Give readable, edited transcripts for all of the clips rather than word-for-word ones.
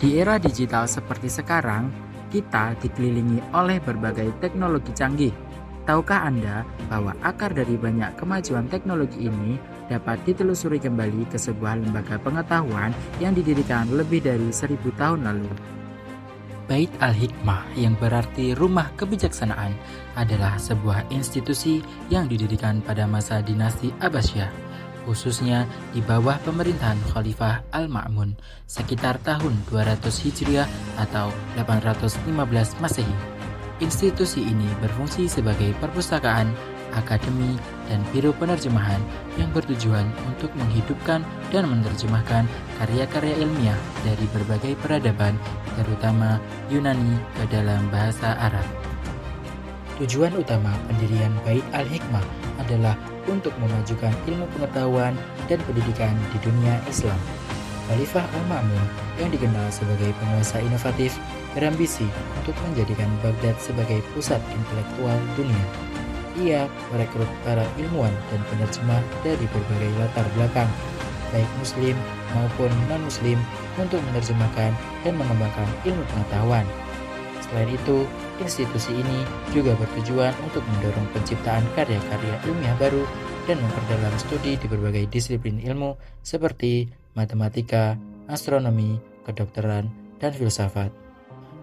Di era digital seperti sekarang, kita dikelilingi oleh berbagai teknologi canggih. Tahukah Anda bahwa akar dari banyak kemajuan teknologi ini dapat ditelusuri kembali ke sebuah lembaga pengetahuan yang didirikan lebih dari 1000 tahun lalu? Bait Al-Hikmah, yang berarti rumah kebijaksanaan, adalah sebuah institusi yang didirikan pada masa dinasti Abbasiyah, khususnya di bawah pemerintahan Khalifah Al-Ma'mun sekitar tahun 200 Hijriah atau 815 Masehi. Institusi ini berfungsi sebagai perpustakaan, akademi, dan biro penerjemahan yang bertujuan untuk menghidupkan dan menerjemahkan karya-karya ilmiah dari berbagai peradaban, terutama Yunani, ke dalam bahasa Arab. Tujuan utama pendirian Bait Al-Hikmah adalah untuk memajukan ilmu pengetahuan dan pendidikan di dunia Islam. Khalifah Al-Ma'mun, yang dikenal sebagai penguasa inovatif, berambisi untuk menjadikan Baghdad sebagai pusat intelektual dunia. Ia merekrut para ilmuwan dan penerjemah dari berbagai latar belakang, baik muslim maupun non-muslim, untuk menerjemahkan dan mengembangkan ilmu pengetahuan. Selain itu, institusi ini juga bertujuan untuk mendorong penciptaan karya-karya ilmiah baru dan memperdalam studi di berbagai disiplin ilmu seperti matematika, astronomi, kedokteran, dan filsafat.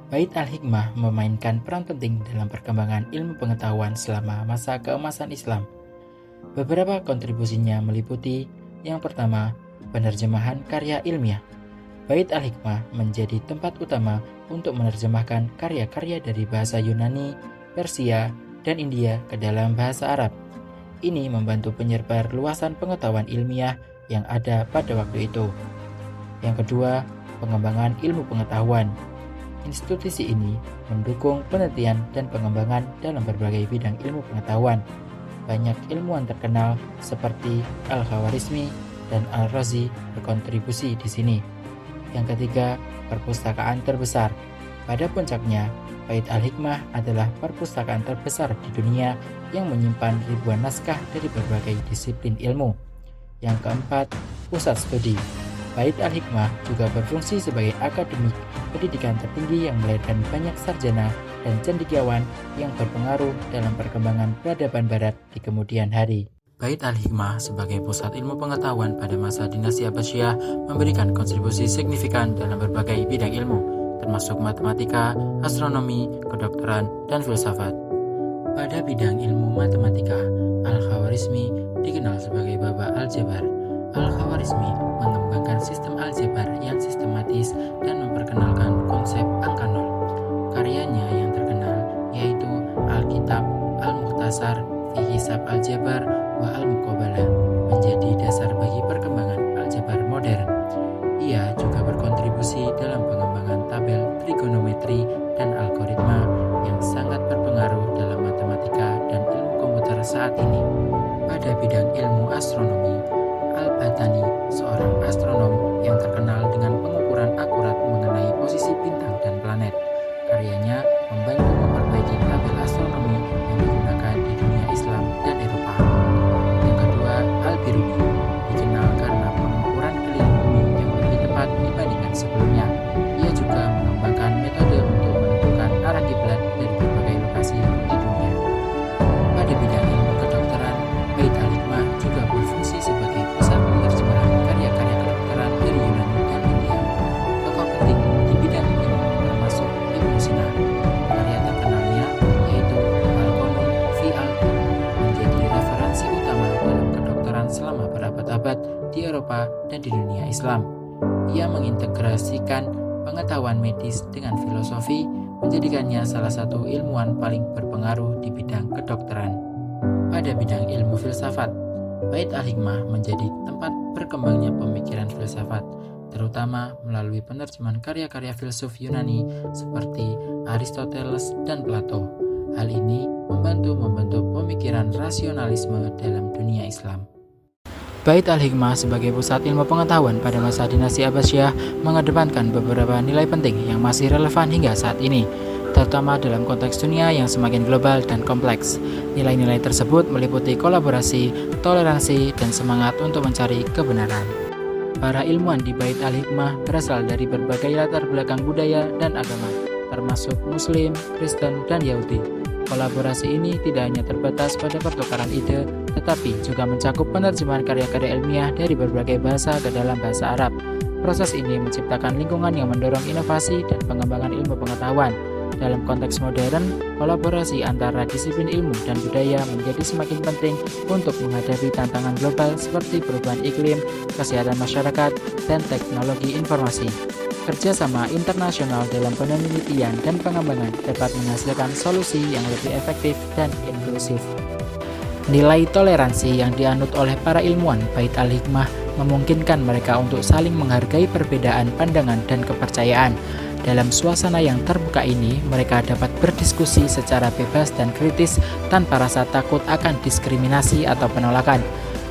Bait Al-Hikmah memainkan peran penting dalam perkembangan ilmu pengetahuan selama masa keemasan Islam. Beberapa kontribusinya meliputi: yang pertama, penerjemahan karya ilmiah. Bait Al-Hikmah menjadi tempat utama untuk menerjemahkan karya-karya dari bahasa Yunani, Persia, dan India ke dalam bahasa Arab. Ini membantu penyebar luasan pengetahuan ilmiah yang ada pada waktu itu. Yang kedua, pengembangan ilmu pengetahuan. Institusi ini mendukung penelitian dan pengembangan dalam berbagai bidang ilmu pengetahuan. Banyak ilmuwan terkenal seperti Al-Khawarizmi dan Al-Razi berkontribusi di sini. Yang ketiga, perpustakaan terbesar. Pada puncaknya, Bait Al-Hikmah adalah perpustakaan terbesar di dunia yang menyimpan ribuan naskah dari berbagai disiplin ilmu. Yang keempat, pusat studi. Bait Al-Hikmah juga berfungsi sebagai akademik pendidikan tertinggi yang melahirkan banyak sarjana dan cendekiawan yang berpengaruh dalam perkembangan peradaban Barat di kemudian hari. Bait Al-Hikmah sebagai pusat ilmu pengetahuan pada masa dinasti Abbasiyah memberikan kontribusi signifikan dalam berbagai bidang ilmu, termasuk matematika, astronomi, kedokteran, dan filsafat. Pada bidang ilmu matematika, Al-Khawarizmi dikenal sebagai Baba Aljabar. Al-Khawarizmi mengembangkan sistem aljabar yang sistematis dan memperkenalkan konsep angka nol. Karyanya yang terkenal yaitu Alkitab Al-Mukhtasar fi Hisab Aljabar wa Al-Muqabalah menjadi dasar bagi perkembangan aljabar modern. Ia juga berkontribusi dalam pengembangan tabel trigonometri dan algoritma yang sangat berpengaruh dalam matematika dan ilmu komputer saat ini. Pada bidang ilmu astronomi, Al-Battani, seorang astronom yang terkenal dengan pengukuran akurat mengenai posisi bintang dan planet. Karyanya membantu memperbaiki tabel astronomi yang digunakan di dunia Islam dan Eropa. Yang kedua, Al-Biruni, dikenal karena pengukuran keliling bumi yang lebih tepat dibandingkan sebelumnya. Ia juga mengembangkan metode untuk menentukan arah kiblat dari berbagai lokasi di dunia. Pada bidang ilmu kedokteran, Bait Al-Hikmah juga berfungsi sebagai pusat penerjemahan karya-karya kedokteran dari Yunani dan India. Tokoh penting di bidang ini termasuk Ibnu Sina. Karya terkenalnya yaitu Al-Qanun fi Al-Tibb menjadi referensi utama dalam kedokteran selama berabad-abad di Eropa dan di dunia Islam. Ia mengintegrasikan pengetahuan medis dengan filosofi, menjadikannya salah satu ilmuwan paling berpengaruh di bidang kedokteran. Pada bidang ilmu filsafat, Bait Al-Hikmah menjadi tempat berkembangnya pemikiran filsafat, terutama melalui penerjemahan karya-karya filsuf Yunani seperti Aristoteles dan Plato. Hal ini membantu membentuk pemikiran rasionalisme dalam dunia Islam. Bait Al-Hikmah sebagai pusat ilmu pengetahuan pada masa dinasti Abbasiyah mengedepankan beberapa nilai penting yang masih relevan hingga saat ini, terutama dalam konteks dunia yang semakin global dan kompleks. Nilai-nilai tersebut meliputi kolaborasi, toleransi, dan semangat untuk mencari kebenaran. Para ilmuwan di Bait Al-Hikmah berasal dari berbagai latar belakang budaya dan agama, termasuk Muslim, Kristen, dan Yahudi. Kolaborasi ini tidak hanya terbatas pada pertukaran ide, tetapi juga mencakup penerjemahan karya-karya ilmiah dari berbagai bahasa ke dalam bahasa Arab. Proses ini menciptakan lingkungan yang mendorong inovasi dan pengembangan ilmu pengetahuan. Dalam konteks modern, kolaborasi antara disiplin ilmu dan budaya menjadi semakin penting untuk menghadapi tantangan global seperti perubahan iklim, kesehatan masyarakat, dan teknologi informasi. Kerjasama internasional dalam penelitian dan pengembangan dapat menghasilkan solusi yang lebih efektif dan inklusif. Nilai toleransi yang dianut oleh para ilmuwan Bait Al-Hikmah memungkinkan mereka untuk saling menghargai perbedaan pandangan dan kepercayaan. Dalam suasana yang terbuka ini, mereka dapat berdiskusi secara bebas dan kritis tanpa rasa takut akan diskriminasi atau penolakan.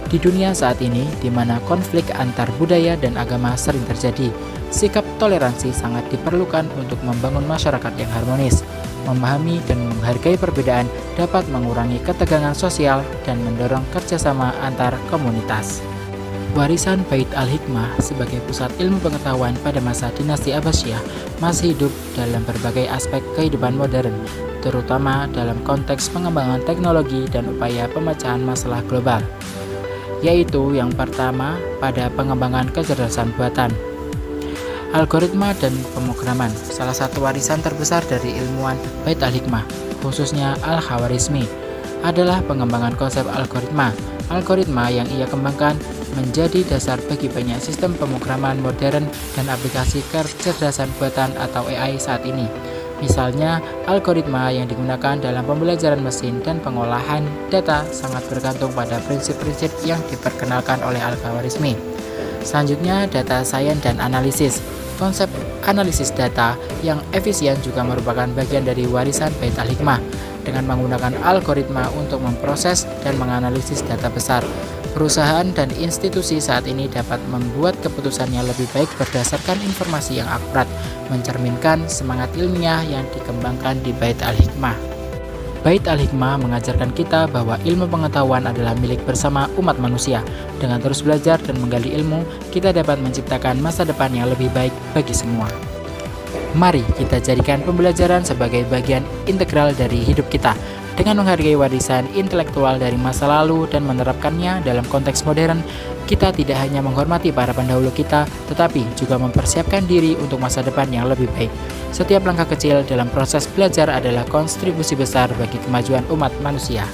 Di dunia saat ini, di mana konflik antar budaya dan agama sering terjadi, sikap toleransi sangat diperlukan untuk membangun masyarakat yang harmonis. Memahami dan menghargai perbedaan dapat mengurangi ketegangan sosial dan mendorong kerjasama antar komunitas. Warisan Bait Al-Hikmah sebagai pusat ilmu pengetahuan pada masa dinasti Abbasiyah masih hidup dalam berbagai aspek kehidupan modern, terutama dalam konteks pengembangan teknologi dan upaya pemecahan masalah global. Yaitu yang pertama pada pengembangan kecerdasan buatan, algoritma dan pemrograman. Salah satu warisan terbesar dari ilmuwan Bait Al-Hikmah, khususnya Al-Khawarizmi, adalah pengembangan konsep algoritma. Algoritma yang ia kembangkan menjadi dasar bagi banyak sistem pemrograman modern dan aplikasi kecerdasan buatan atau AI saat ini. Misalnya, algoritma yang digunakan dalam pembelajaran mesin dan pengolahan data sangat bergantung pada prinsip-prinsip yang diperkenalkan oleh Al-Khawarizmi. Selanjutnya, data science dan analisis. Konsep analisis data yang efisien juga merupakan bagian dari warisan Bait Al-Hikmah dengan menggunakan algoritma untuk memproses dan menganalisis data besar. Perusahaan dan institusi saat ini dapat membuat keputusannya lebih baik berdasarkan informasi yang akurat, mencerminkan semangat ilmiah yang dikembangkan di Bait Al-Hikmah. Bait Al-Hikmah mengajarkan kita bahwa ilmu pengetahuan adalah milik bersama umat manusia. Dengan terus belajar dan menggali ilmu, kita dapat menciptakan masa depan yang lebih baik bagi semua. Mari kita jadikan pembelajaran sebagai bagian integral dari hidup kita, dengan menghargai warisan intelektual dari masa lalu dan menerapkannya dalam konteks modern. Kita tidak hanya menghormati para pendahulu kita, tetapi juga mempersiapkan diri untuk masa depan yang lebih baik. Setiap langkah kecil dalam proses belajar adalah kontribusi besar bagi kemajuan umat manusia.